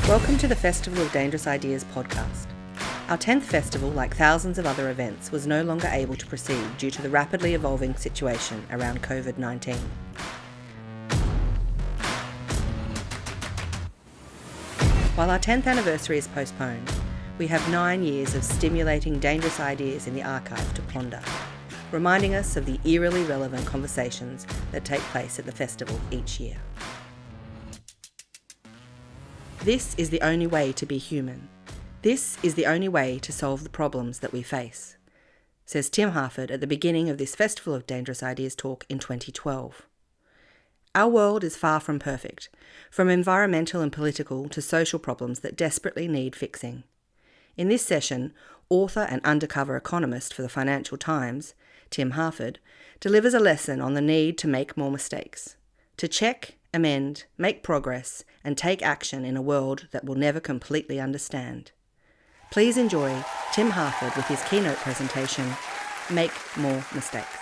Welcome to the Festival of Dangerous Ideas podcast. Our 10th festival, like thousands of other events, was no longer able to proceed due to the rapidly evolving situation around COVID-19. While our 10th anniversary is postponed, we have 9 years of stimulating dangerous ideas in the archive to ponder, reminding us of the eerily relevant conversations that take place at the festival each year. This is the only way to be human. This is the only way to solve the problems that we face, says Tim Harford at the beginning of this Festival of Dangerous Ideas talk in 2012. Our world is far from perfect, from environmental and political to social problems that desperately need fixing. In this session, author and undercover economist for the Financial Times, Tim Harford, delivers a lesson on the need to make more mistakes, to check, amend, make progress, and take action in a world that will never completely understand. Please enjoy Tim Harford with his keynote presentation, Make More Mistakes.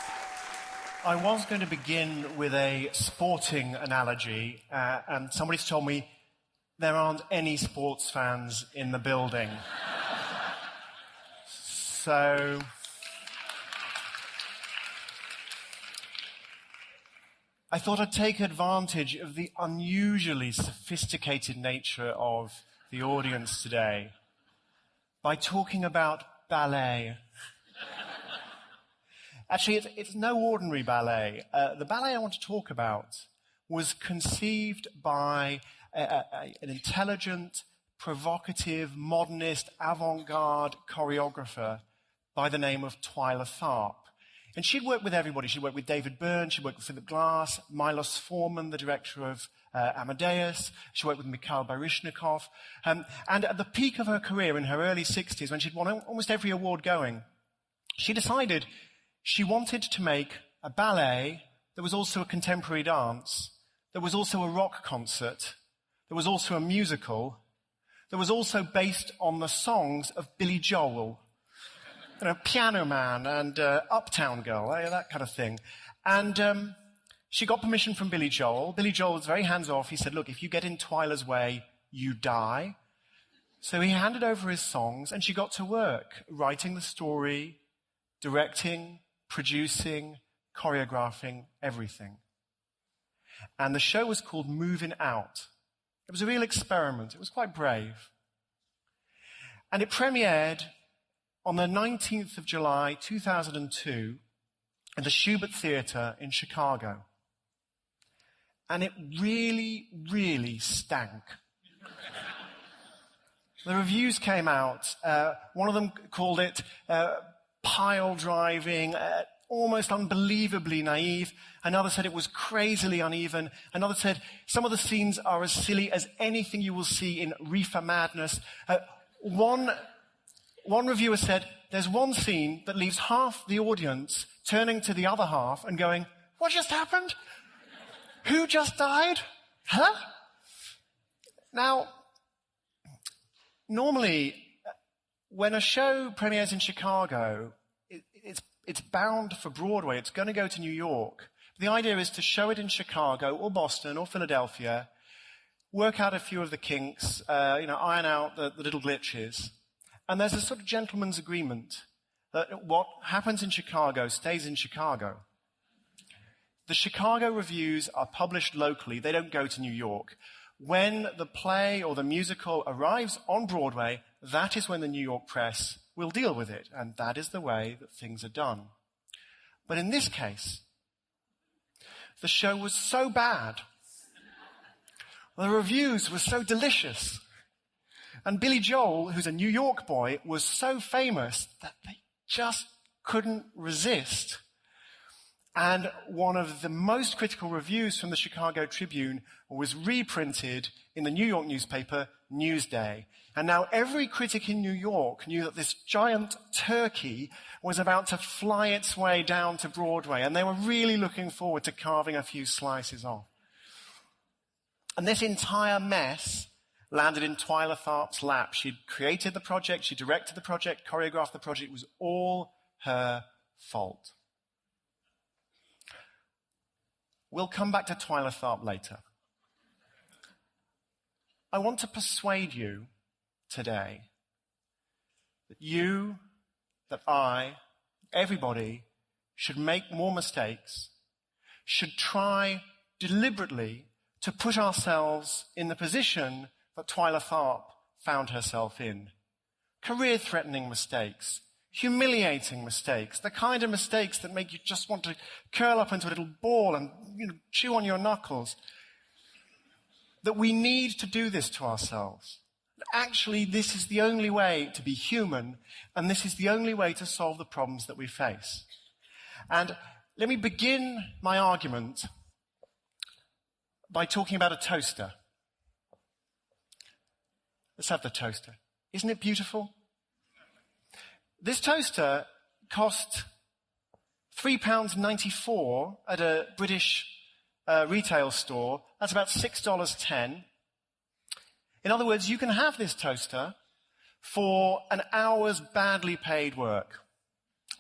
I was going to begin with a sporting analogy, and somebody's told me there aren't any sports fans in the building. So I thought I'd take advantage of the unusually sophisticated nature of the audience today by talking about ballet. Actually, it's no ordinary ballet. The ballet I want to talk about was conceived by an intelligent, provocative, modernist, avant-garde choreographer by the name of Twyla Tharp. And she'd worked with everybody. She'd worked with David Byrne, she'd worked with Philip Glass, Milos Forman, the director of Amadeus. She worked with Mikhail Baryshnikov. And at the peak of her career, in her early 60s, when she'd won almost every award going, she decided she wanted to make a ballet that was also a contemporary dance, that was also a rock concert, that was also a musical, that was also based on the songs of Billy Joel. You know, Piano Man and Uptown Girl, that kind of thing. And she got permission from Billy Joel. Billy Joel was very hands-off. He said, look, if you get in Twyla's way, you die. So he handed over his songs, and she got to work, writing the story, directing, producing, choreographing, everything. And the show was called Moving Out. It was a real experiment. It was quite brave. And it premiered on the 19th of July, 2002, at the Schubert Theatre in Chicago. And it really, really stank. The reviews came out. One of them called it pile driving, almost unbelievably naive. Another said it was crazily uneven. Another said some of the scenes are as silly as anything you will see in Reefer Madness. One reviewer said, there's one scene that leaves half the audience turning to the other half and going, what just happened? Who just died? Huh? Now, normally, when a show premieres in Chicago, it's bound for Broadway. It's going to go to New York. The idea is to show it in Chicago or Boston or Philadelphia, work out a few of the kinks, iron out the little glitches. And there's a sort of gentleman's agreement that what happens in Chicago stays in Chicago. The Chicago reviews are published locally. They don't go to New York. When the play or the musical arrives on Broadway, that is when the New York press will deal with it. And that is the way that things are done. But in this case, the show was so bad. The reviews were so delicious. And Billy Joel, who's a New York boy, was so famous that they just couldn't resist. And one of the most critical reviews from the Chicago Tribune was reprinted in the New York newspaper, Newsday. And now every critic in New York knew that this giant turkey was about to fly its way down to Broadway, and they were really looking forward to carving a few slices off. And this entire mess landed in Twyla Tharp's lap. She'd created the project, she directed the project, choreographed the project. It was all her fault. We'll come back to Twyla Tharp later. I want to persuade you today that you, that I, everybody should make more mistakes, should try deliberately to put ourselves in the position that Twyla Tharp found herself in. Career-threatening mistakes, humiliating mistakes, the kind of mistakes that make you just want to curl up into a little ball and chew on your knuckles. That we need to do this to ourselves. Actually, this is the only way to be human, and this is the only way to solve the problems that we face. And let me begin my argument by talking about a toaster. Let's have the toaster. Isn't it beautiful? This toaster cost £3.94 at a British retail store. That's about $6.10. In other words, you can have this toaster for an hour's badly paid work.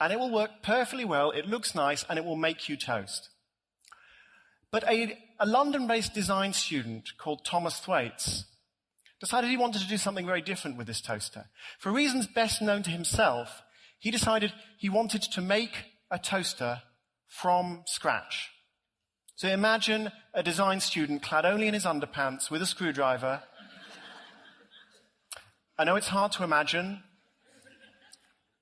And it will work perfectly well, it looks nice, and it will make you toast. But a London-based design student called Thomas Thwaites decided he wanted to do something very different with this toaster. For reasons best known to himself, he decided he wanted to make a toaster from scratch. So imagine a design student clad only in his underpants with a screwdriver. I know it's hard to imagine,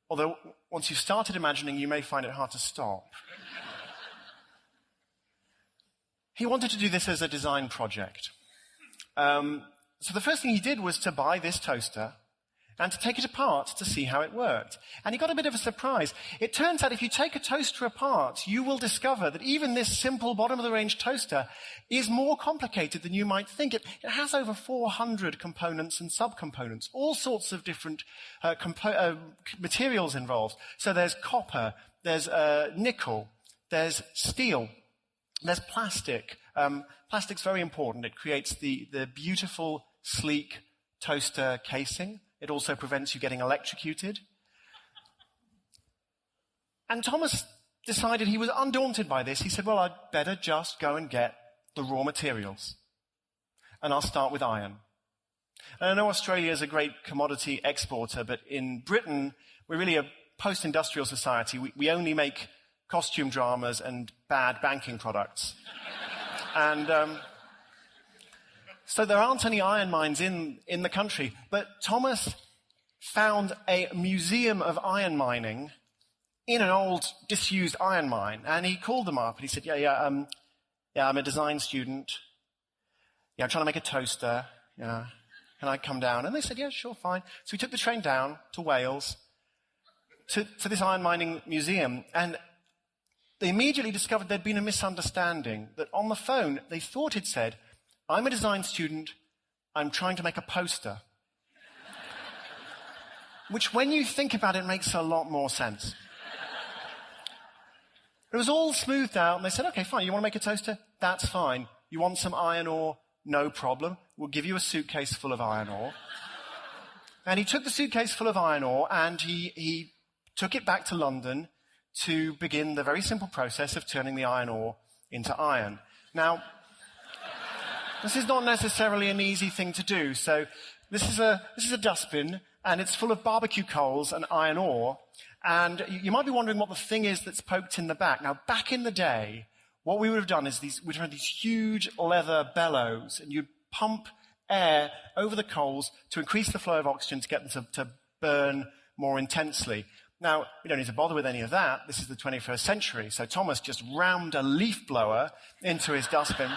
although once you've started imagining, you may find it hard to stop. He wanted to do this as a design project. So the first thing he did was to buy this toaster and to take it apart to see how it worked. And he got a bit of a surprise. It turns out if you take a toaster apart, you will discover that even this simple bottom-of-the-range toaster is more complicated than you might think. It has over 400 components and subcomponents, all sorts of different materials involved. So there's copper, there's nickel, there's steel, there's plastic. Plastic's very important. It creates the beautiful, sleek toaster casing. It also prevents you getting electrocuted. And Thomas decided he was undaunted by this. He said, well, I'd better just go and get the raw materials. And I'll start with iron. And I know Australia is a great commodity exporter, but in Britain, we're really a post-industrial society. We only make costume dramas and bad banking products. And so there aren't any iron mines in the country. But Thomas found a museum of iron mining in an old, disused iron mine. And he called them up and he said, I'm a design student. Yeah, I'm trying to make a toaster. Yeah, can I come down? And they said, yeah, sure, fine. So we took the train down to Wales to this iron mining museum. And they immediately discovered there'd been a misunderstanding, that on the phone they thought it said, I'm a design student, I'm trying to make a poster. Which, when you think about it, makes a lot more sense. It was all smoothed out, and they said, okay, fine, you want to make a toaster? That's fine. You want some iron ore? No problem. We'll give you a suitcase full of iron ore. And he took the suitcase full of iron ore, and he took it back to London to begin the very simple process of turning the iron ore into iron. Now, this is not necessarily an easy thing to do. So this is a dustbin, and it's full of barbecue coals and iron ore. And you might be wondering what the thing is that's poked in the back. Now, back in the day, what we would have done is we'd have these huge leather bellows, and you'd pump air over the coals to increase the flow of oxygen to get them to burn more intensely. Now, we don't need to bother with any of that. This is the 21st century. So Thomas just rammed a leaf blower into his dustbin,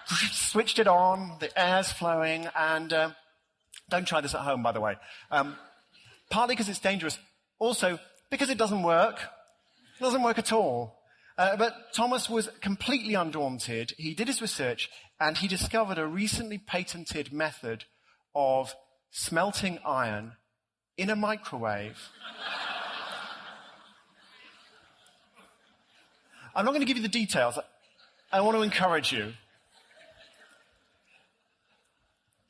switched it on, the air's flowing, and don't try this at home, by the way. Partly because it's dangerous. Also, because it doesn't work. It doesn't work at all. But Thomas was completely undaunted. He did his research, and he discovered a recently patented method of smelting iron in a microwave. I'm not going to give you the details. I want to encourage you.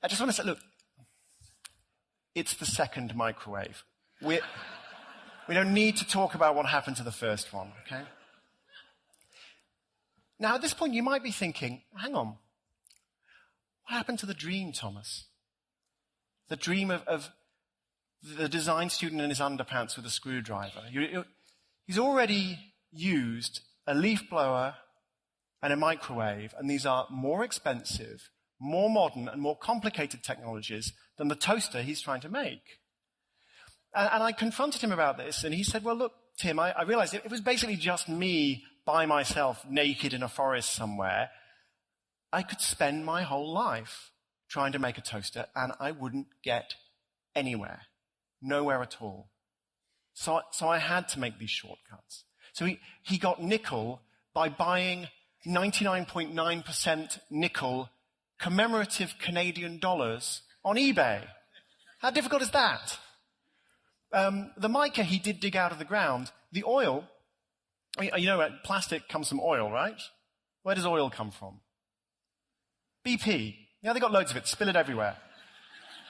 I just want to say, look, it's the second microwave. We don't need to talk about what happened to the first one, okay? Now, at this point, you might be thinking, hang on, What happened to the dream, Thomas? The dream of the design student in his underpants with a screwdriver. He's already used a leaf blower and a microwave, and these are more expensive, more modern, and more complicated technologies than the toaster he's trying to make. And I confronted him about this, and he said, well, look, Tim, I realized it was basically just me by myself, naked in a forest somewhere. I could spend my whole life trying to make a toaster, and I wouldn't get anywhere. Nowhere at all. So I had to make these shortcuts. So he got nickel by buying 99.9% nickel commemorative Canadian dollars on eBay. How difficult is that? The mica he did dig out of the ground. The oil, you know, plastic comes from oil, right? Where does oil come from? BP. Yeah, they got loads of it. Spill it everywhere.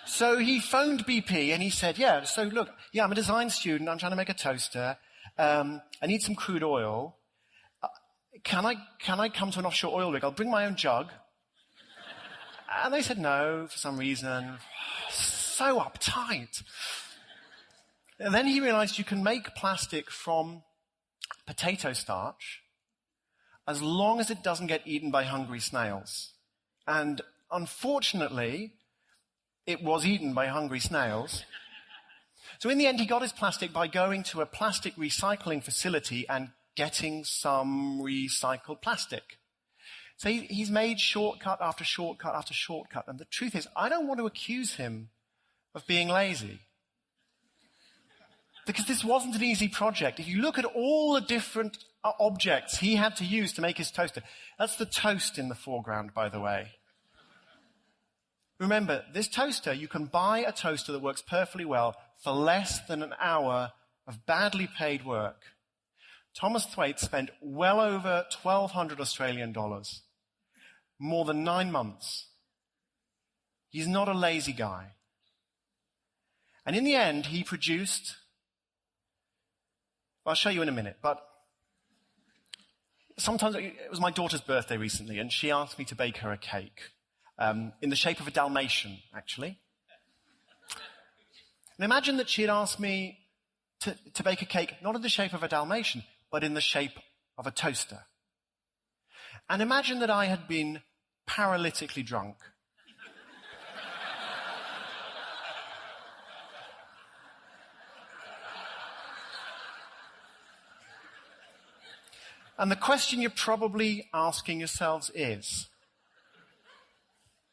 So he phoned BP and he said, I'm a design student. I'm trying to make a toaster. I need some crude oil. Can I come to an offshore oil rig? I'll bring my own jug. And they said no for some reason. So uptight. And then he realized you can make plastic from potato starch as long as it doesn't get eaten by hungry snails. And unfortunately, it was eaten by hungry snails. So in the end, he got his plastic by going to a plastic recycling facility and getting some recycled plastic. So he's made shortcut after shortcut after shortcut. And the truth is, I don't want to accuse him of being lazy. Because this wasn't an easy project. If you look at all the different objects he had to use to make his toaster, that's the toast in the foreground, by the way. Remember, this toaster, you can buy a toaster that works perfectly well for less than an hour of badly paid work. Thomas Thwaite spent well over 1,200 Australian dollars, more than 9 months. He's not a lazy guy. And in the end, he produced, I'll show you in a minute, but sometimes it was my daughter's birthday recently, and she asked me to bake her a cake. In the shape of a Dalmatian, actually. And imagine that she had asked me to bake a cake, not in the shape of a Dalmatian, but in the shape of a toaster. And imagine that I had been paralytically drunk. And the question you're probably asking yourselves is,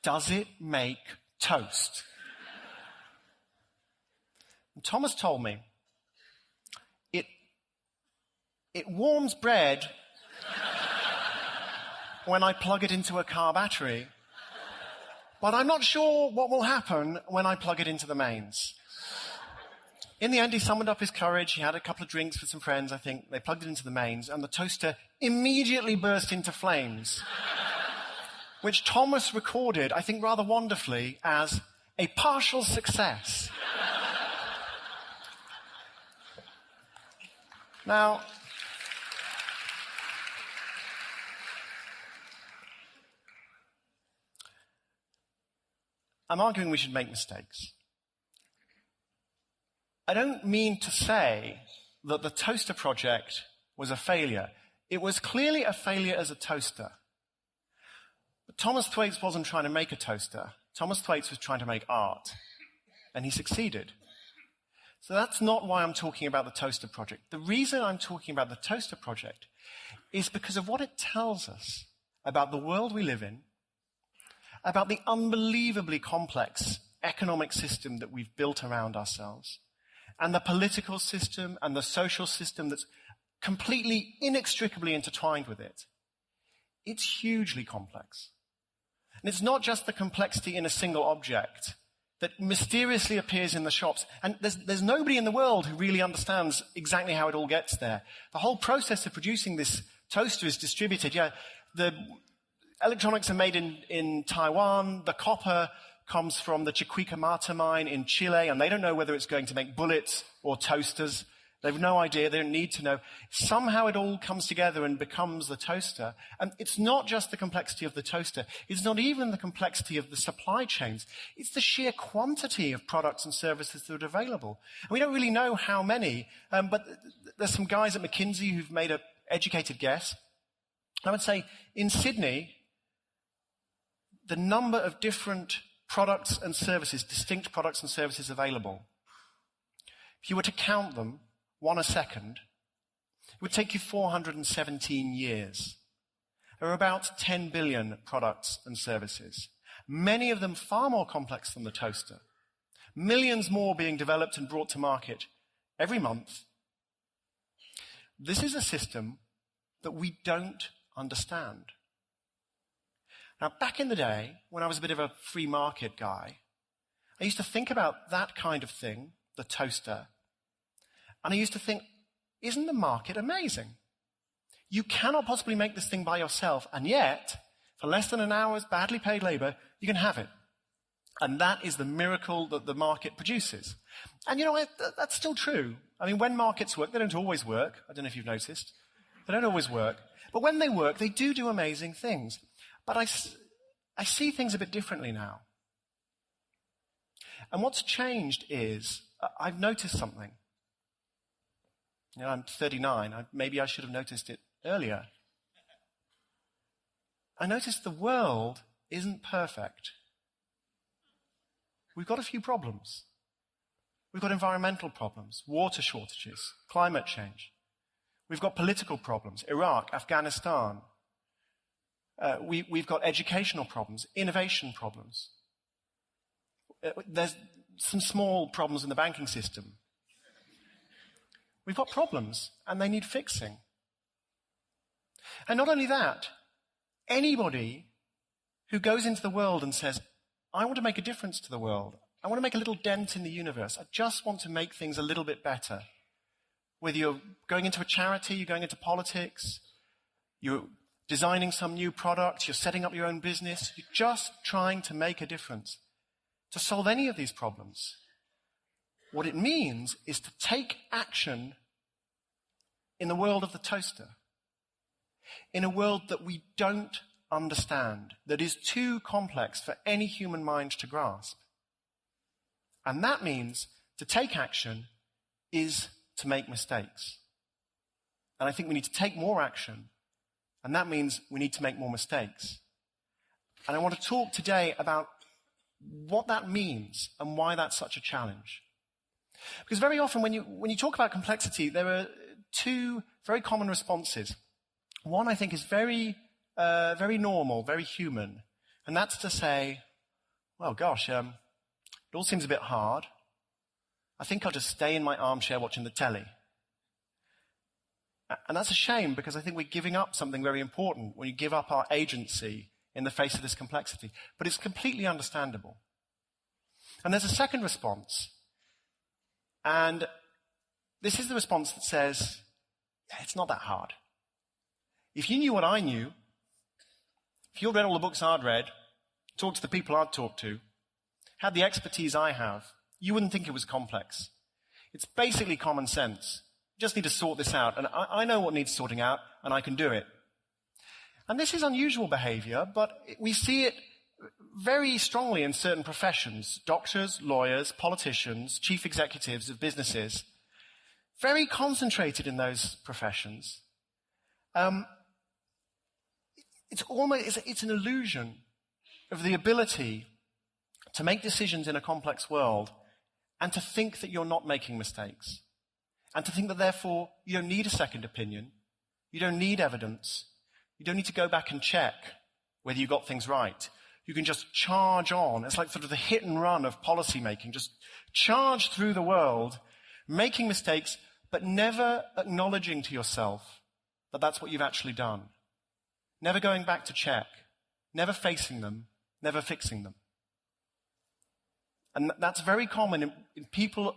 does it make toast? And Thomas told me, it warms bread when I plug it into a car battery, but I'm not sure what will happen when I plug it into the mains. In the end, he summoned up his courage. He had a couple of drinks with some friends, I think. They plugged it into the mains, and the toaster immediately burst into flames, which Thomas recorded, I think rather wonderfully, as a partial success. Now, I'm arguing we should make mistakes. I don't mean to say that the toaster project was a failure. It was clearly a failure as a toaster. But Thomas Thwaites wasn't trying to make a toaster. Thomas Thwaites was trying to make art. And he succeeded. So that's not why I'm talking about the toaster project. The reason I'm talking about the toaster project is because of what it tells us about the world we live in, about the unbelievably complex economic system that we've built around ourselves, and the political system and the social system that's completely inextricably intertwined with it. It's hugely complex. And it's not just the complexity in a single object that mysteriously appears in the shops. And there's nobody in the world who really understands exactly how it all gets there. The whole process of producing this toaster is distributed. Yeah, the electronics are made in Taiwan. The copper comes from the Chuquicamata mine in Chile, and they don't know whether it's going to make bullets or toasters. They've no idea, they don't need to know. Somehow it all comes together and becomes the toaster. And it's not just the complexity of the toaster. It's not even the complexity of the supply chains. It's the sheer quantity of products and services that are available. And we don't really know how many, but there's some guys at McKinsey who've made an educated guess. I would say in Sydney, the number of different products and services, distinct products and services available, if you were to count them, one a second, it would take you 417 years. There are about 10 billion products and services, many of them far more complex than the toaster. Millions more being developed and brought to market every month. This is a system that we don't understand. Now, back in the day, when I was a bit of a free market guy, I used to think about that kind of thing, the toaster, and I used to think, isn't the market amazing? You cannot possibly make this thing by yourself, and yet, for less than an hour's badly paid labor, you can have it. And that is the miracle that the market produces. And you know, that's still true. I mean, when markets work, they don't always work. I don't know if you've noticed. They don't always work. But when they work, they do amazing things. But I see things a bit differently now. And what's changed is, I've noticed something. You know, I'm 39. Maybe I should have noticed it earlier. I noticed the world isn't perfect. We've got a few problems. We've got environmental problems, water shortages, climate change. We've got political problems, Iraq, Afghanistan. We've got educational problems, innovation problems. There's some small problems in the banking system. We've got problems, and they need fixing. And not only that, anybody who goes into the world and says, I want to make a difference to the world, I want to make a little dent in the universe, I just want to make things a little bit better. Whether you're going into a charity, you're going into politics, you're designing some new product, you're setting up your own business, you're just trying to make a difference, to solve any of these problems. What it means is to take action in the world of the toaster, in a world that we don't understand, that is too complex for any human mind to grasp. And that means to take action is to make mistakes. And I think we need to take more action, and that means we need to make more mistakes. And I want to talk today about what that means and why that's such a challenge. Because very often when you talk about complexity, there are two very common responses. One, I think, is very normal, very human. And that's to say, well, gosh, it all seems a bit hard. I think I'll just stay in my armchair watching the telly. And that's a shame, because I think we're giving up something very important when you give up our agency in the face of this complexity. But it's completely understandable. And there's a second response. And this is the response that says, yeah, it's not that hard. If you knew what I knew, if you read all the books I'd read, talked to the people I'd talked to, had the expertise I have, you wouldn't think it was complex. It's basically common sense. You just need to sort this out. And I know what needs sorting out, and I can do it. And this is unusual behavior, but we see it very strongly in certain professions. Doctors, lawyers, politicians, chief executives of businesses. Very concentrated in those professions. It's an illusion of the ability to make decisions in a complex world and to think that you're not making mistakes. And to think that, therefore, you don't need a second opinion. You don't need evidence. You don't need to go back and check whether you got things right. You can just charge on. It's like sort of the hit and run of policy making. Just charge through the world, making mistakes, but never acknowledging to yourself that that's what you've actually done. Never going back to check. Never facing them. Never fixing them. And that's very common in people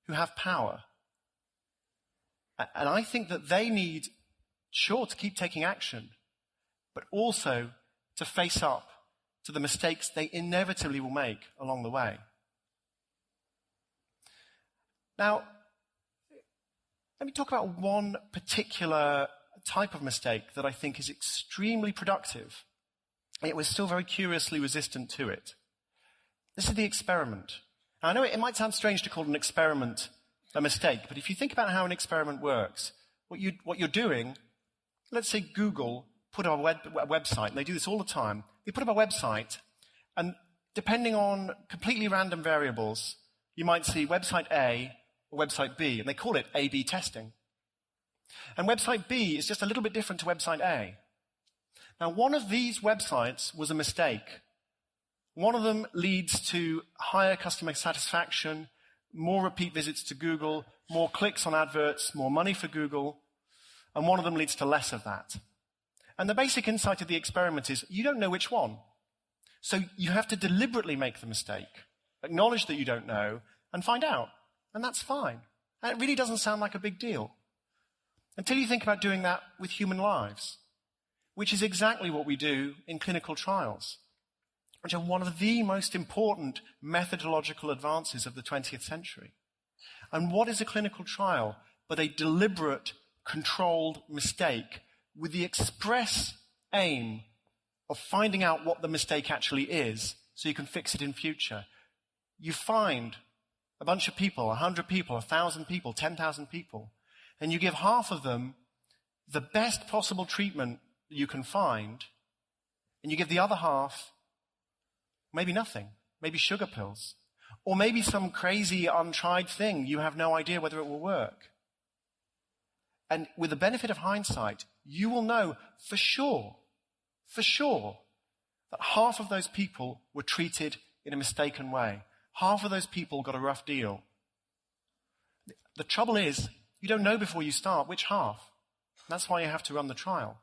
who have power. And I think that they need, sure, to keep taking action, but also to face up to the mistakes they inevitably will make along the way. Now, let me talk about one particular type of mistake that I think is extremely productive. It was still very curiously resistant to it. This is the experiment. Now, I know it might sound strange to call an experiment a mistake, but if you think about how an experiment works, what you're doing, let's say Google put up a website, and they do this all the time. They put up a website, and depending on completely random variables, you might see website A or website B, and they call it A/B testing. And website B is just a little bit different to website A. Now, one of these websites was a mistake. One of them leads to higher customer satisfaction, more repeat visits to Google, more clicks on adverts, more money for Google, and one of them leads to less of that. And the basic insight of the experiment is you don't know which one. So you have to deliberately make the mistake, acknowledge that you don't know, and find out. And that's fine. And it really doesn't sound like a big deal. Until you think about doing that with human lives, which is exactly what we do in clinical trials, which are one of the most important methodological advances of the 20th century. And what is a clinical trial but a deliberate, controlled mistake with the express aim of finding out what the mistake actually is so you can fix it in future? You find a bunch of people, 100 people, 1,000 people, 10,000 people, and you give half of them the best possible treatment you can find, and you give the other half maybe nothing, maybe sugar pills, or maybe some crazy untried thing you have no idea whether it will work. And with the benefit of hindsight, you will know for sure, that half of those people were treated in a mistaken way. Half of those people got a rough deal. The trouble is, you don't know before you start which half. That's why you have to run the trial.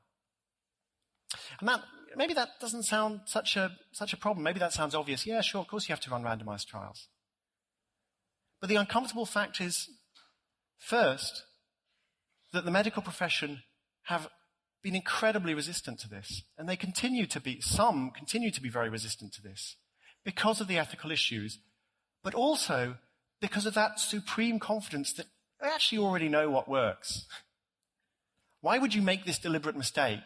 And maybe that doesn't sound such a problem. Maybe that sounds obvious. Yeah, sure, of course you have to run randomized trials. But the uncomfortable fact is, first, that the medical profession have been incredibly resistant to this. And some continue to be very resistant to this because of the ethical issues, but also because of that supreme confidence that they actually already know what works. Why would you make this deliberate mistake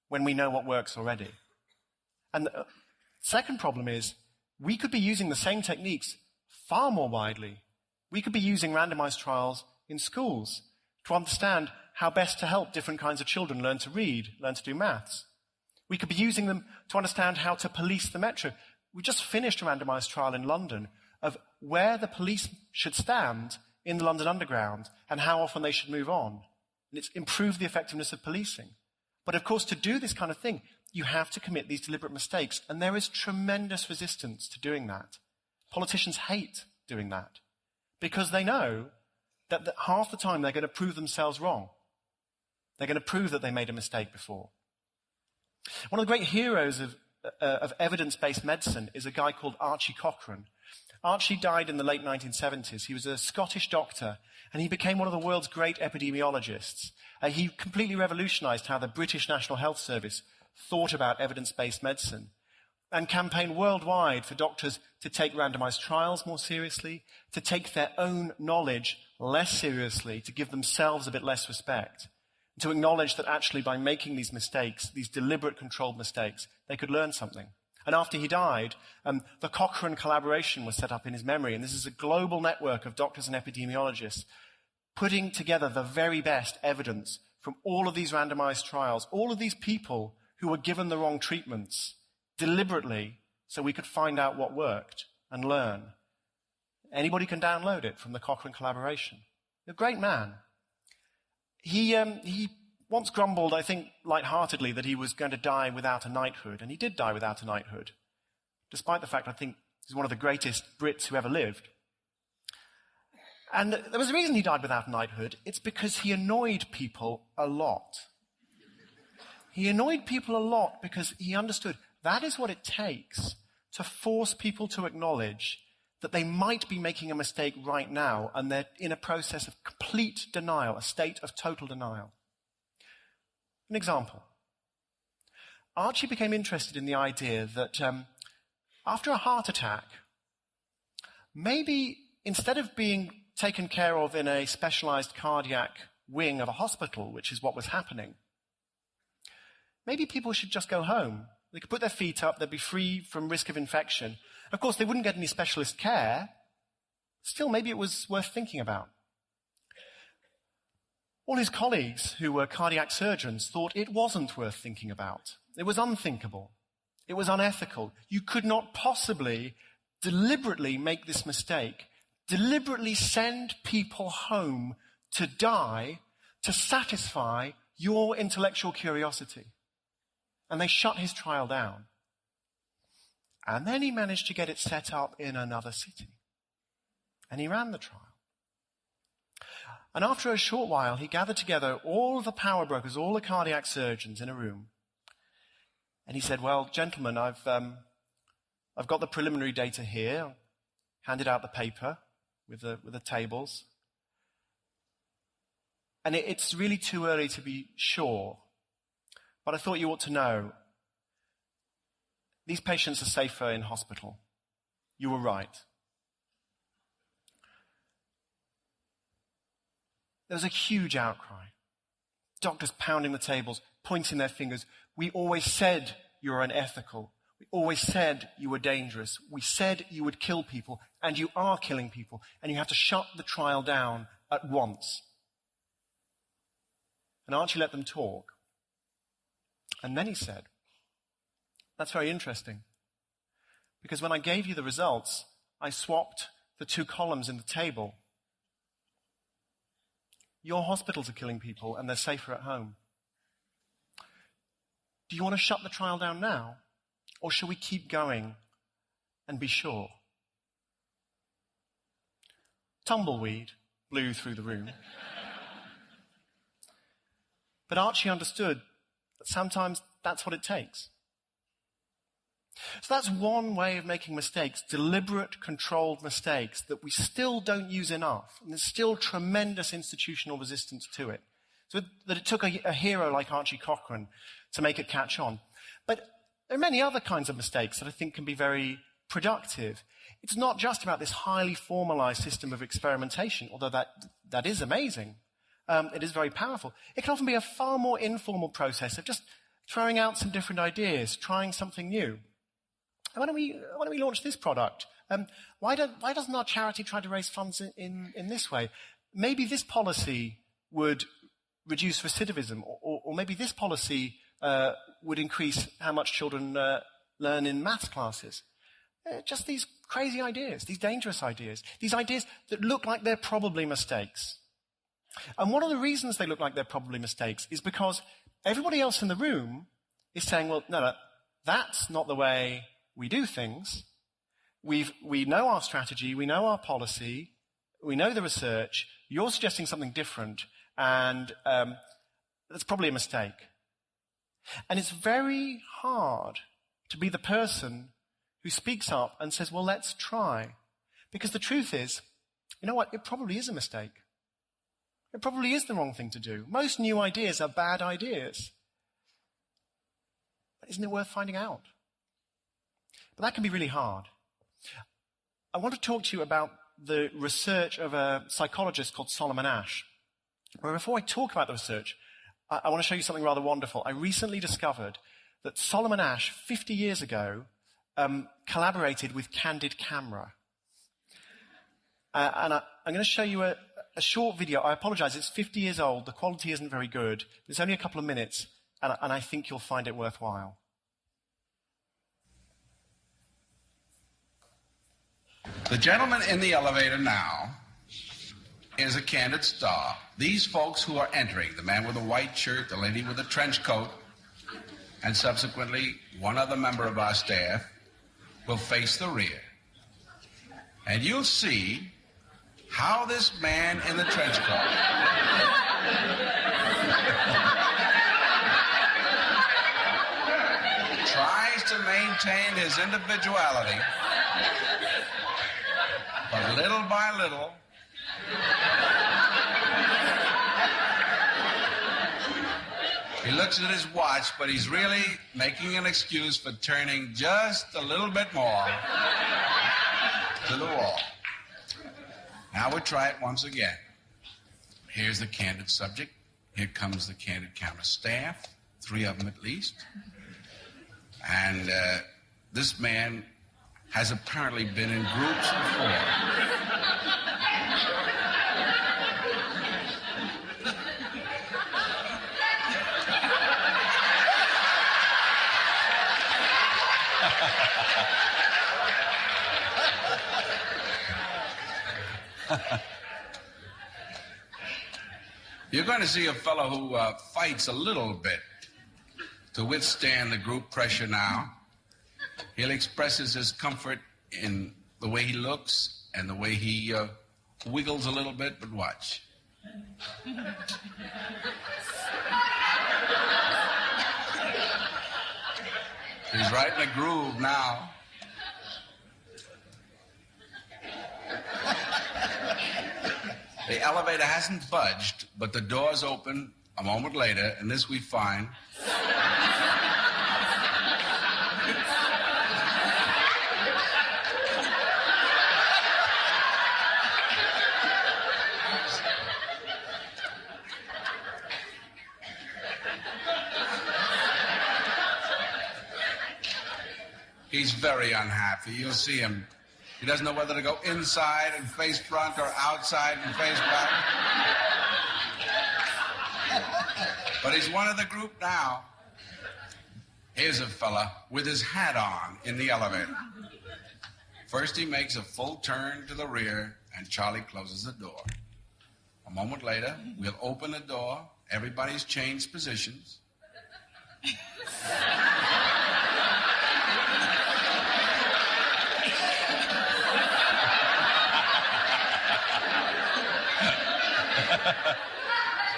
when we know what works already? And the second problem is, we could be using the same techniques far more widely. We could be using randomized trials in schools to understand how best to help different kinds of children learn to read, learn to do maths. We could be using them to understand how to police the metro. We just finished a randomized trial in London of where the police should stand in the London Underground and how often they should move on. And it's improved the effectiveness of policing. But of course, to do this kind of thing, you have to commit these deliberate mistakes. And there is tremendous resistance to doing that. Politicians hate doing that because they know that half the time they're going to prove themselves wrong. They're going to prove that they made a mistake before. One of the great heroes of evidence-based medicine is a guy called Archie Cochrane. Archie died in the late 1970s. He was a Scottish doctor, and he became one of the world's great epidemiologists. He completely revolutionized how the British National Health Service thought about evidence-based medicine and campaigned worldwide for doctors to take randomized trials more seriously, to take their own knowledge less seriously, to give themselves a bit less respect, to acknowledge that actually by making these mistakes, these deliberate controlled mistakes, they could learn something. And after he died, the Cochrane collaboration was set up in his memory, and this is a global network of doctors and epidemiologists putting together the very best evidence from all of these randomized trials, all of these people who were given the wrong treatments deliberately so we could find out what worked and learn. Anybody can download it from the Cochrane collaboration. A great man. He once grumbled, I think, lightheartedly, that he was going to die without a knighthood, and he did die without a knighthood, despite the fact I think he's one of the greatest Brits who ever lived. And there was a reason he died without a knighthood. It's because he annoyed people a lot. He annoyed people a lot because he understood that is what it takes to force people to acknowledge that they might be making a mistake right now, and they're in a process of complete denial, a state of total denial. An example. Archie became interested in the idea that after a heart attack, maybe instead of being taken care of in a specialized cardiac wing of a hospital, which is what was happening, maybe people should just go home. They could put their feet up, they'd be free from risk of infection. Of course, they wouldn't get any specialist care. Still, maybe it was worth thinking about. All his colleagues who were cardiac surgeons thought it wasn't worth thinking about. It was unthinkable. It was unethical. You could not possibly deliberately make this mistake, deliberately send people home to die to satisfy your intellectual curiosity. And they shut his trial down. And then he managed to get it set up in another city. And he ran the trial. And after a short while, he gathered together all the power brokers, all the cardiac surgeons in a room. And he said, well, gentlemen, I've got the preliminary data here. Handed out the paper with the tables. And it's really too early to be sure. But I thought you ought to know. These patients are safer in hospital. You were right. There was a huge outcry. Doctors pounding the tables, pointing their fingers. We always said you were unethical. We always said you were dangerous. We said you would kill people, and you are killing people, and you have to shut the trial down at once. And Archie let them talk. And then he said, that's very interesting, because when I gave you the results, I swapped the two columns in the table. Your hospitals are killing people, and they're safer at home. Do you want to shut the trial down now? Or shall we keep going and be sure? Tumbleweed blew through the room. But Archie understood that sometimes that's what it takes. So that's one way of making mistakes, deliberate, controlled mistakes that we still don't use enough. And there's still tremendous institutional resistance to it. So that it took a hero like Archie Cochrane to make it catch on. But there are many other kinds of mistakes that I think can be very productive. It's not just about this highly formalized system of experimentation, although that is amazing. It is very powerful. It can often be a far more informal process of just throwing out some different ideas, trying something new. Why don't we launch this product? Why doesn't our charity try to raise funds in this way? Maybe this policy would reduce recidivism, or maybe this policy would increase how much children learn in maths classes. Just these crazy ideas, these dangerous ideas, these ideas that look like they're probably mistakes. And one of the reasons they look like they're probably mistakes is because everybody else in the room is saying, well, no, that's not the way we do things. We know our strategy, we know our policy, we know the research. You're suggesting something different, and that's probably a mistake. And it's very hard to be the person who speaks up and says, well, let's try. Because the truth is, you know what, it probably is a mistake. It probably is the wrong thing to do. Most new ideas are bad ideas. But isn't it worth finding out? But that can be really hard. I want to talk to you about the research of a psychologist called Solomon Asch. But before I talk about the research, I want to show you something rather wonderful. I recently discovered that Solomon Asch, 50 years ago, collaborated with Candid Camera. And I'm going to show you a short video. I apologize, it's 50 years old. The quality isn't very good. It's only a couple of minutes, and I think you'll find it worthwhile. The gentleman in the elevator now is a candid star. These folks who are entering, the man with the white shirt, the lady with the trench coat, and subsequently one other member of our staff, will face the rear. And you'll see how this man in the trench coat tries to maintain his individuality, but little by little, he looks at his watch, but he's really making an excuse for turning just a little bit more to the wall. Now we'll try it once again. Here's the candid subject. Here comes the candid camera staff, 3 of them at least. And this man has apparently been in groups before. You're going to see a fellow who fights a little bit to withstand the group pressure now. He'll express his discomfort in the way he looks and the way he wiggles a little bit, but watch. He's right in the groove now. The elevator hasn't budged, but the door's open a moment later, and this we find. He's very unhappy. You'll see him. He doesn't know whether to go inside and face front or outside and face back. But he's one of the group now. Here's a fella with his hat on in the elevator. First he makes a full turn to the rear, and Charlie closes the door. A moment later, we'll open the door. Everybody's changed positions.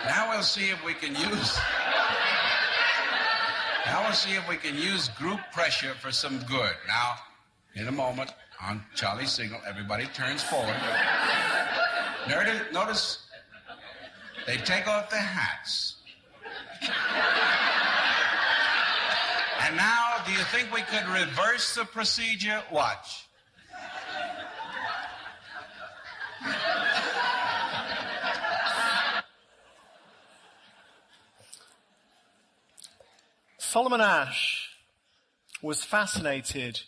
Now we'll see if we can use group pressure for some good. Now, in a moment, on Charlie's signal, everybody turns forward. Notice they take off their hats. And now, do you think we could reverse the procedure? Watch. Solomon Asch was fascinated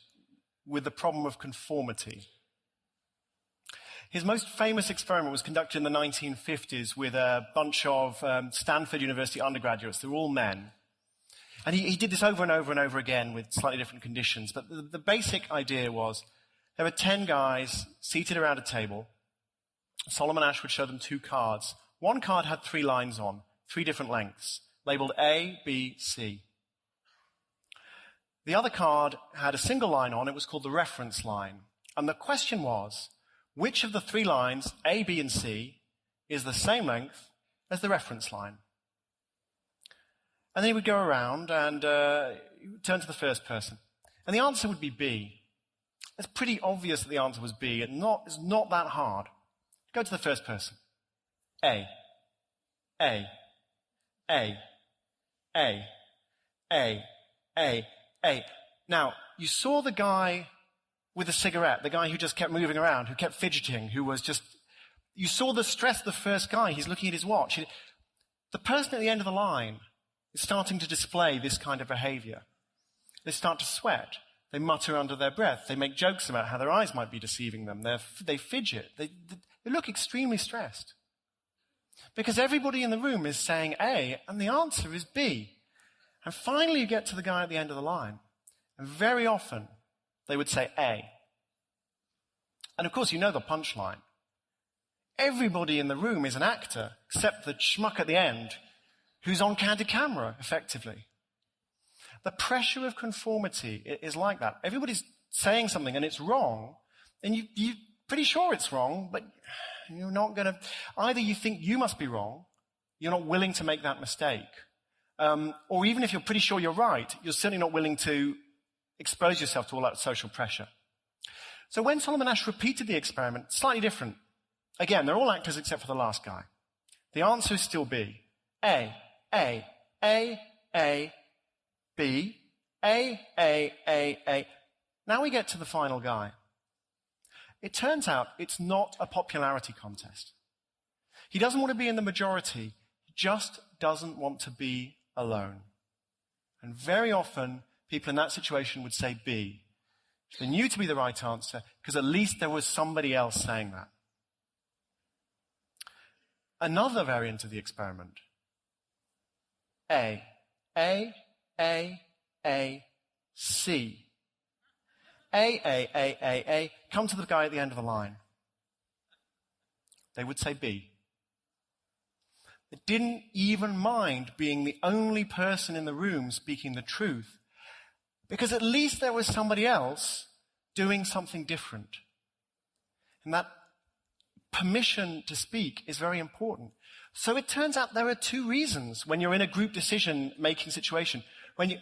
with the problem of conformity. His most famous experiment was conducted in the 1950s with a bunch of Stanford University undergraduates. They were all men. And he did this over and over and over again with slightly different conditions. But the basic idea was there were 10 guys seated around a table. Solomon Asch would show them 2 cards. One card had 3 lines on, 3 different lengths, labeled A, B, C. The other card had a single line on. It was called the reference line. And the question was, which of the 3 lines, A, B, and C, is the same length as the reference line? And then he would go around and turn to the first person. And the answer would be B. It's pretty obvious that the answer was B. It's not that hard. Go to the first person. A. A. A. A. A. A. A. Now, you saw the guy with the cigarette, the guy who just kept moving around, who kept fidgeting, who was just... You saw the stress of the first guy. He's looking at his watch. The person at the end of the line is starting to display this kind of behavior. They start to sweat. They mutter under their breath. They make jokes about how their eyes might be deceiving them. They fidget. They look extremely stressed. Because everybody in the room is saying A, and the answer is B. And finally you get to the guy at the end of the line. And very often they would say A. And of course you know the punchline. Everybody in the room is an actor, except the schmuck at the end, who's on candid camera, effectively. The pressure of conformity is like that. Everybody's saying something and it's wrong, and you're pretty sure it's wrong, but you're not going to... Either you think you must be wrong, you're not willing to make that mistake, or even if you're pretty sure you're right, you're certainly not willing to expose yourself to all that social pressure. So when Solomon Asch repeated the experiment, slightly different. Again, they're all actors except for the last guy. The answer is still B. A, A, A, A, B, A, A, A, A. Now we get to the final guy. It turns out it's not a popularity contest. He doesn't want to be in the majority. He just doesn't want to be alone. And very often, people in that situation would say B. They knew to be the right answer because at least there was somebody else saying that. Another variant of the experiment. A, C. A. Come to the guy at the end of the line. They would say B. They didn't even mind being the only person in the room speaking the truth, because at least there was somebody else doing something different. And that permission to speak is very important. So it turns out there are two reasons when you're in a group decision-making situation. When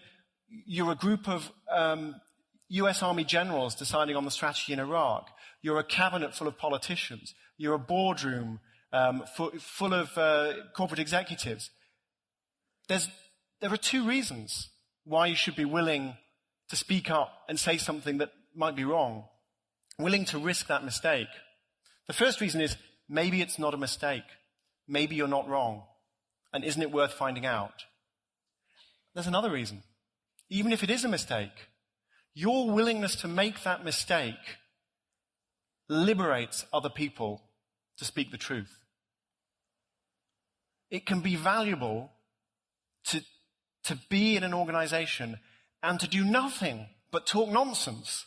you're a group of US Army generals deciding on the strategy in Iraq. You're a cabinet full of politicians. You're a boardroom full of corporate executives. There are two reasons why you should be willing to speak up and say something that might be wrong, willing to risk that mistake. The first reason is maybe it's not a mistake. Maybe you're not wrong. And isn't it worth finding out? There's another reason. Even if it is a mistake, your willingness to make that mistake liberates other people to speak the truth. It can be valuable to be in an organization and to do nothing but talk nonsense.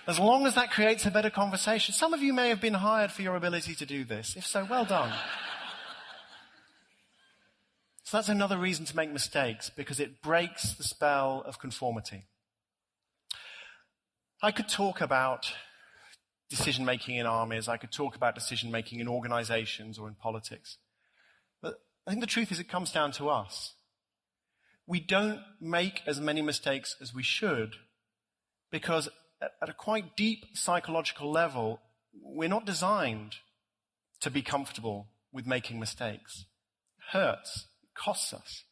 As long as that creates a better conversation. Some of you may have been hired for your ability to do this. If so, well done. So that's another reason to make mistakes, because it breaks the spell of conformity. I could talk about decision-making in armies. I could talk about decision-making in organizations or in politics. But I think the truth is it comes down to us. We don't make as many mistakes as we should because at a quite deep psychological level, we're not designed to be comfortable with making mistakes. It hurts. It costs us.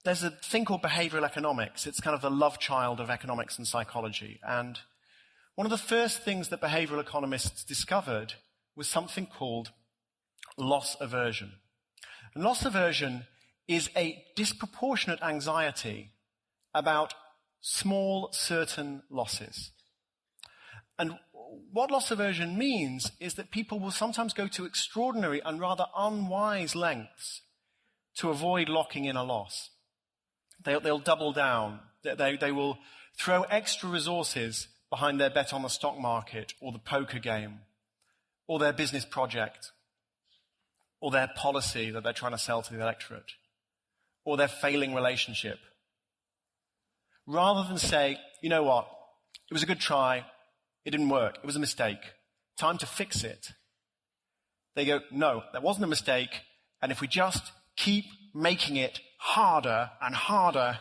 There's a thing called behavioral economics. It's kind of the love child of economics and psychology. And one of the first things that behavioral economists discovered was something called loss aversion. And loss aversion is a disproportionate anxiety about small, certain losses. And what loss aversion means is that people will sometimes go to extraordinary and rather unwise lengths to avoid locking in a loss. They'll double down. They will throw extra resources behind their bet on the stock market or the poker game or their business project or their policy that they're trying to sell to the electorate or their failing relationship. Rather than say, you know what, it was a good try, it didn't work, it was a mistake, time to fix it. They go, no, that wasn't a mistake, and if we just keep making it harder and harder,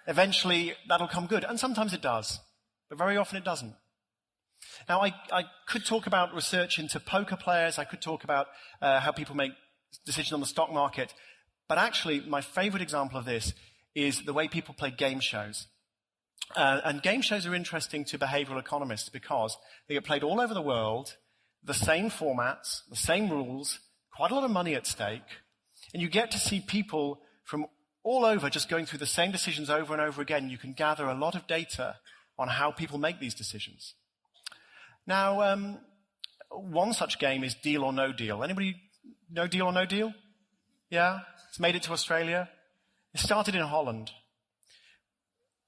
eventually that'll come good. And sometimes it does, but very often it doesn't. Now, I could talk about research into poker players, I could talk about how people make decisions on the stock market, but actually my favorite example of this is the way people play game shows. And game shows are interesting to behavioral economists because they get played all over the world, the same formats, the same rules, quite a lot of money at stake, and you get to see people from all over just going through the same decisions over and over again. You can gather a lot of data on how people make these decisions. Now, one such game is Deal or No Deal. Anybody know Deal or No Deal? Yeah? It's made it to Australia. It started in Holland.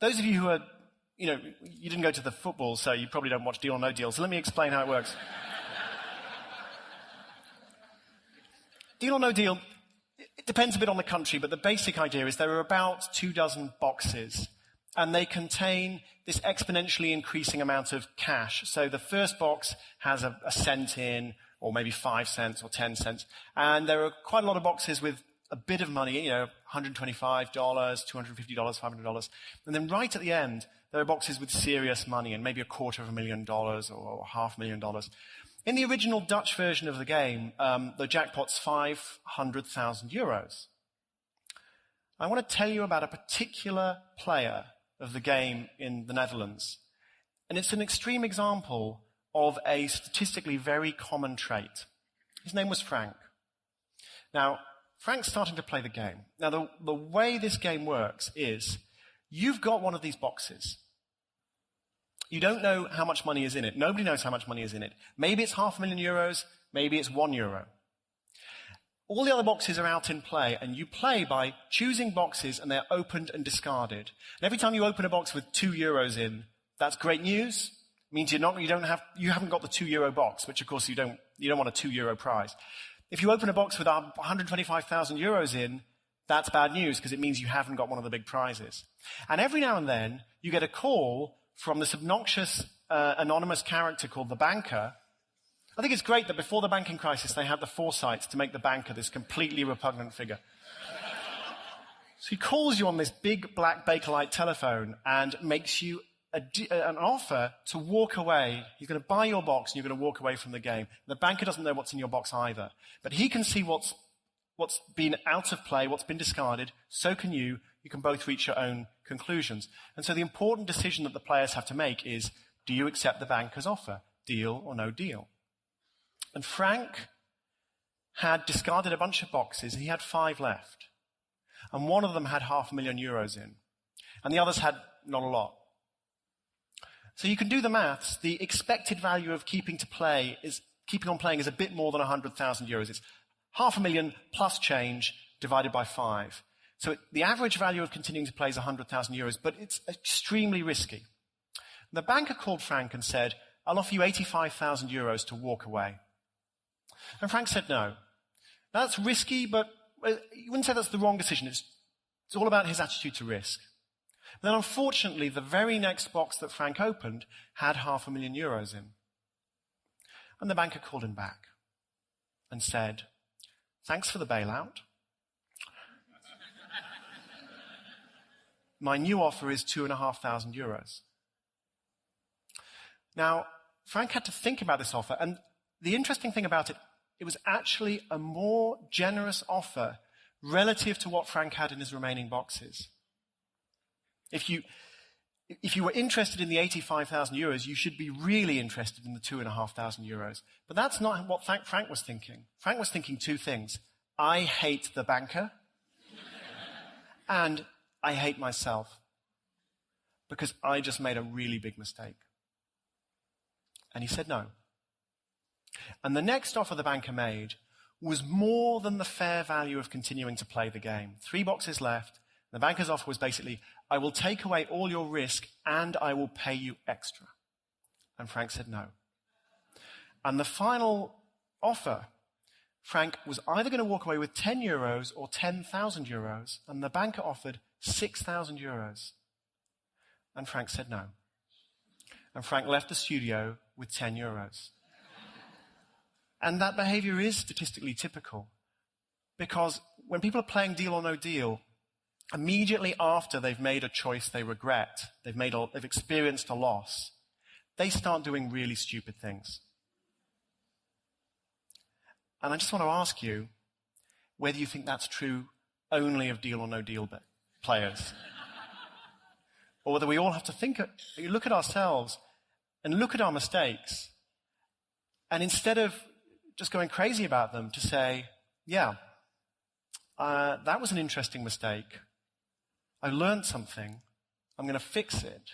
Those of you who are, you didn't go to the football, so you probably don't watch Deal or No Deal, so let me explain how it works. Deal or No Deal, it depends a bit on the country, but the basic idea is there are about 24 boxes, and they contain this exponentially increasing amount of cash. So the first box has a cent in, or maybe 5 cents or 10 cents, and there are quite a lot of boxes with a bit of money, $125, $250, $500. And then right at the end, there are boxes with serious money and maybe $250,000 or $500,000. In the original Dutch version of the game, the jackpot's €500,000. I want to tell you about a particular player of the game in the Netherlands. And it's an extreme example of a statistically very common trait. His name was Frank. Now, Frank's starting to play the game. Now, the way this game works is you've got one of these boxes. You don't know how much money is in it. Nobody knows how much money is in it. Maybe it's €500,000, maybe it's €1. All the other boxes are out in play, and you play by choosing boxes, and they're opened and discarded. And every time you open a box with €2 in, that's great news. It means you haven't got the €2 box, which of course you don't want a €2 prize. If you open a box with €125,000 in, that's bad news because it means you haven't got one of the big prizes. And every now and then, you get a call from this obnoxious anonymous character called the banker. I think it's great that before the banking crisis, they had the foresight to make the banker this completely repugnant figure. So he calls you on this big black Bakelite telephone and makes you an offer to walk away. He's going to buy your box and you're going to walk away from the game. The banker doesn't know what's in your box either. But he can see what's been out of play, what's been discarded. So can you. You can both reach your own conclusions. And so the important decision that the players have to make is, do you accept the banker's offer? Deal or no deal? And Frank had discarded a bunch of boxes. He had 5 left. And one of them had €500,000 in. And the others had not a lot. So you can do the maths. The expected value of keeping on playing is a bit more than €100,000. It's €500,000 plus change divided by 5. So the average value of continuing to play is €100,000, but it's extremely risky. The banker called Frank and said, I'll offer you €85,000 to walk away. And Frank said no. Now that's risky, but you wouldn't say that's the wrong decision. It's all about his attitude to risk. Then unfortunately, the very next box that Frank opened had €500,000 in. And the banker called him back and said, thanks for the bailout. My new offer is €2,500. Now, Frank had to think about this offer, and the interesting thing about it, it was actually a more generous offer relative to what Frank had in his remaining boxes. If you were interested in the €85,000, you should be really interested in the €2,500. But that's not what Frank was thinking. Frank was thinking 2 things. I hate the banker, and I hate myself, because I just made a really big mistake. And he said no. And the next offer the banker made was more than the fair value of continuing to play the game. 3 boxes left. The banker's offer was basically, I will take away all your risk and I will pay you extra. And Frank said no. And the final offer, Frank was either going to walk away with €10 or €10,000, and the banker offered €6,000. And Frank said no. And Frank left the studio with €10. And that behavior is statistically typical, because when people are playing deal or no deal, immediately after they've made a choice they regret, they've experienced a loss, they start doing really stupid things. And I just want to ask you whether you think that's true only of deal or no deal players, or whether we all have to look at ourselves and look at our mistakes, and instead of just going crazy about them, to say, yeah, that was an interesting mistake. I learned something. I'm going to fix it.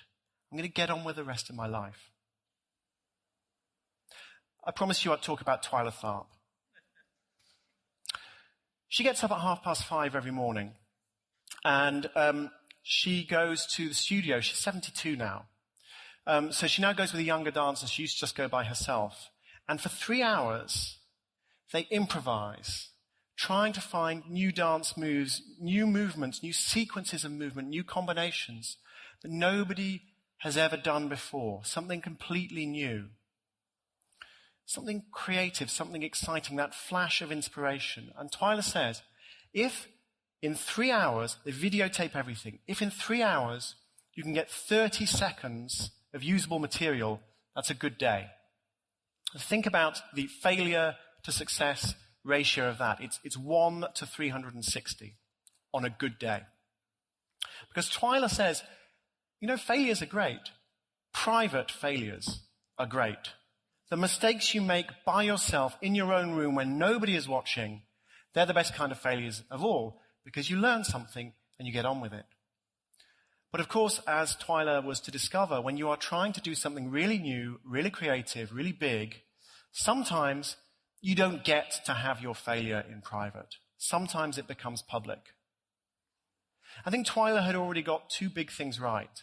I'm going to get on with the rest of my life. I promised you I'd talk about Twyla Tharp. She gets up at 5:30 every morning, and she goes to the studio. She's 72 now. So she now goes with a younger dancer. She used to just go by herself. And for 3 hours, they improvise, trying to find new dance moves, new movements, new sequences of movement, new combinations that nobody has ever done before, something completely new, something creative, something exciting, that flash of inspiration. And Twyla says, if in 3 hours, they videotape everything, if in 3 hours you can get 30 seconds of usable material, that's a good day. Think about the failure to success ratio of that. It's 1 to 360 on a good day. Because Twyla says, failures are great, Private failures are great. The mistakes you make by yourself in your own room when nobody is watching, they're the best kind of failures of all, because you learn something and you get on with it. But of course, as Twyla was to discover, when you are trying to do something really new, really creative, really big, sometimes you don't get to have your failure in private. Sometimes it becomes public. I think Twyla had already got two big things right.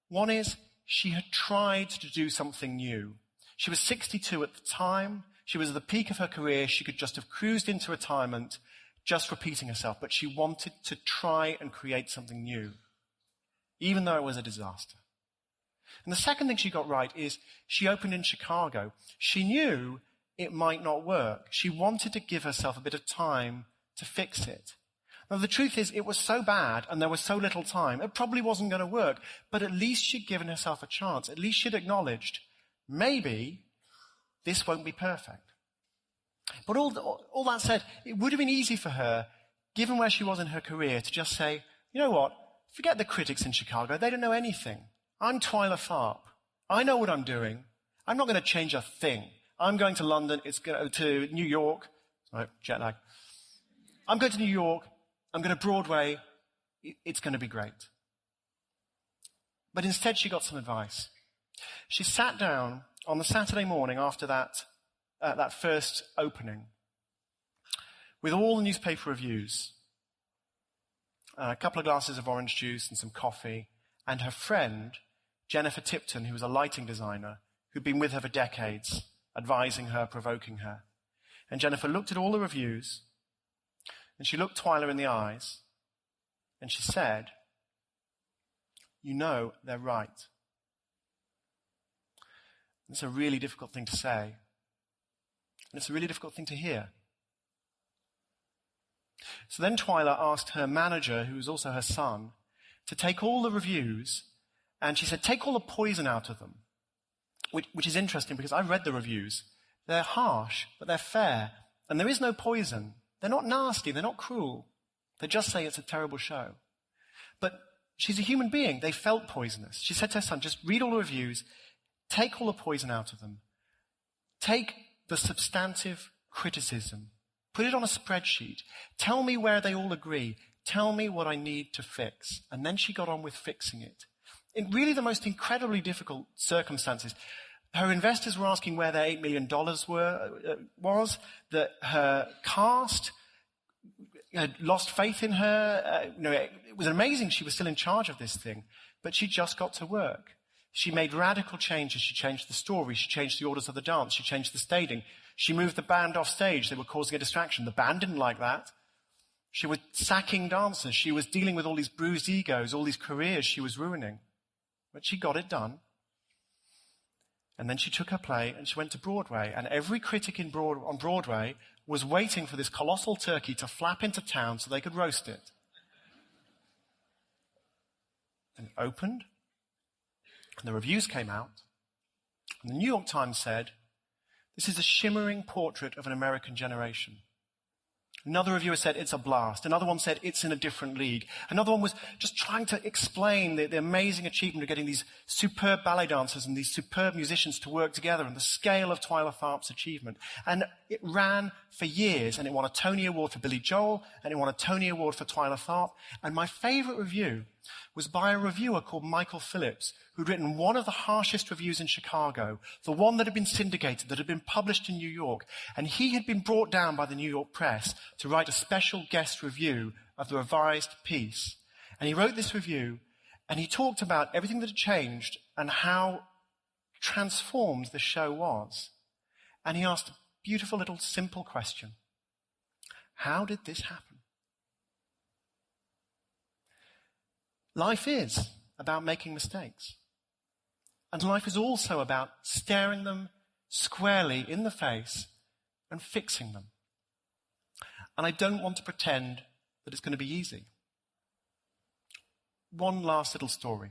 One is she had tried to do something new. She was 62 at the time. She was at the peak of her career. She could just have cruised into retirement, just repeating herself. But she wanted to try and create something new, even though it was a disaster. And the second thing she got right is she opened in Chicago. She knew it might not work. She wanted to give herself a bit of time to fix it. Now, the truth is, it was so bad and there was so little time, it probably wasn't going to work. But at least she'd given herself a chance. At least she'd acknowledged, maybe this won't be perfect. But all that said, it would have been easy for her, given where she was in her career, to just say, you know what, forget the critics in Chicago. They don't know anything. I'm Twyla Tharp. I know what I'm doing. I'm not going to change a thing. I'm going to London. To New York. Sorry, jet lag. I'm going to New York. I'm going to Broadway. It's going to be great. But instead, she got some advice. She sat down on the Saturday morning after that first opening with all the newspaper reviews, a couple of glasses of orange juice and some coffee, and her friend, Jennifer Tipton, who was a lighting designer, who'd been with her for decades, advising her, provoking her. And Jennifer looked at all the reviews, and she looked Twyla in the eyes, and she said, you know they're right. It's a really difficult thing to say, and it's a really difficult thing to hear. So then Twyla asked her manager, who was also her son, to take all the reviews, and she said, take all the poison out of them, which is interesting because I read the reviews. They're harsh, but they're fair, and there is no poison. They're not nasty, they're not cruel. They just say it's a terrible show. But she's a human being. They felt poisonous. She said to her son, just read all the reviews, take all the poison out of them. Take the substantive criticism, put it on a spreadsheet. Tell me where they all agree. Tell me what I need to fix. And then she got on with fixing it. In really the most incredibly difficult circumstances. Her investors were asking where their $8 million was, that her cast had lost faith in her. It was amazing she was still in charge of this thing, but she just got to work. She made radical changes. She changed the story. She changed the orders of the dance. She changed the staging. She moved the band off stage. They were causing a distraction. The band didn't like that. She was sacking dancers. She was dealing with all these bruised egos, all these careers she was ruining. But she got it done. And then she took her play and she went to Broadway. And every critic on Broadway was waiting for this colossal turkey to flap into town so they could roast it. And it opened. And the reviews came out. And the New York Times said, this is a shimmering portrait of an American generation. Another reviewer said, it's a blast. Another one said, it's in a different league. Another one was just trying to explain the amazing achievement of getting these superb ballet dancers and these superb musicians to work together and the scale of Twyla Tharp's achievement. And it ran for years, and it won a Tony Award for Billy Joel, and it won a Tony Award for Twyla Tharp. And my favorite review was by a reviewer called Michael Phillips, who'd written one of the harshest reviews in Chicago, the one that had been syndicated, that had been published in New York. And he had been brought down by the New York press to write a special guest review of the revised piece. And he wrote this review, and he talked about everything that had changed and how transformed the show was. And he asked a beautiful little simple question. How did this happen? Life is about making mistakes. And life is also about staring them squarely in the face and fixing them. And I don't want to pretend that it's going to be easy. One last little story.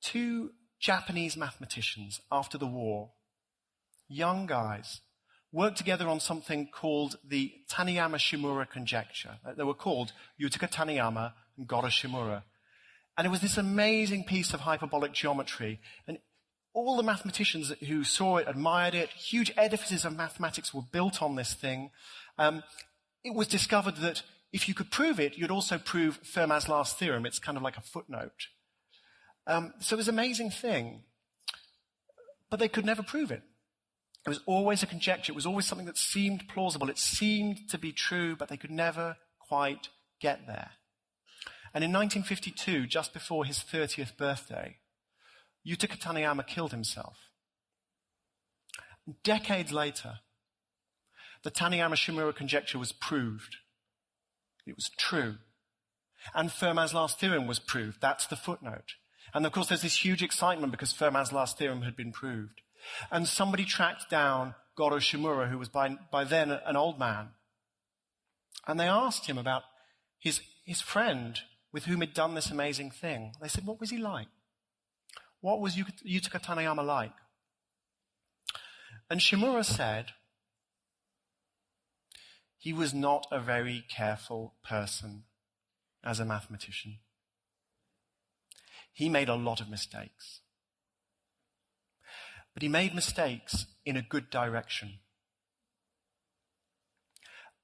2 Japanese mathematicians after the war, young guys, worked together on something called the Taniyama-Shimura conjecture. They were called Yutaka Taniyama and Goro Shimura. And it was this amazing piece of hyperbolic geometry. And all the mathematicians who saw it admired it. Huge edifices of mathematics were built on this thing. It was discovered that if you could prove it, you'd also prove Fermat's last theorem. It's kind of like a footnote. So it was an amazing thing. But they could never prove it. It was always a conjecture. It was always something that seemed plausible. It seemed to be true, but they could never quite get there. And in 1952, just before his 30th birthday, Yutaka Taniyama killed himself. Decades later, the Taniyama-Shimura conjecture was proved. It was true. And Fermat's last theorem was proved. That's the footnote. And of course, there's this huge excitement because Fermat's last theorem had been proved. And somebody tracked down Goro Shimura, who was by then an old man. And they asked him about his friend with whom he'd done this amazing thing. They said, what was he like? What was Yutaka Taniyama like? And Shimura said, he was not a very careful person as a mathematician. He made a lot of mistakes. But he made mistakes in a good direction.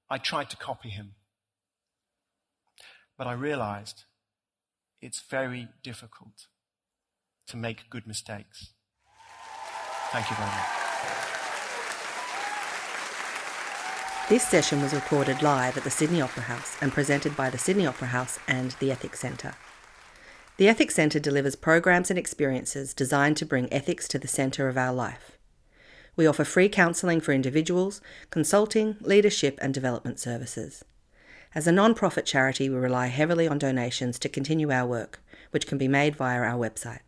I tried to copy him. But I realized it's very difficult to make good mistakes. Thank you very much. This session was recorded live at the Sydney Opera House and presented by the Sydney Opera House and the Ethics Centre. The Ethics Centre delivers programs and experiences designed to bring ethics to the centre of our life. We offer free counselling for individuals, consulting, leadership and development services. As a non-profit charity, we rely heavily on donations to continue our work, which can be made via our website.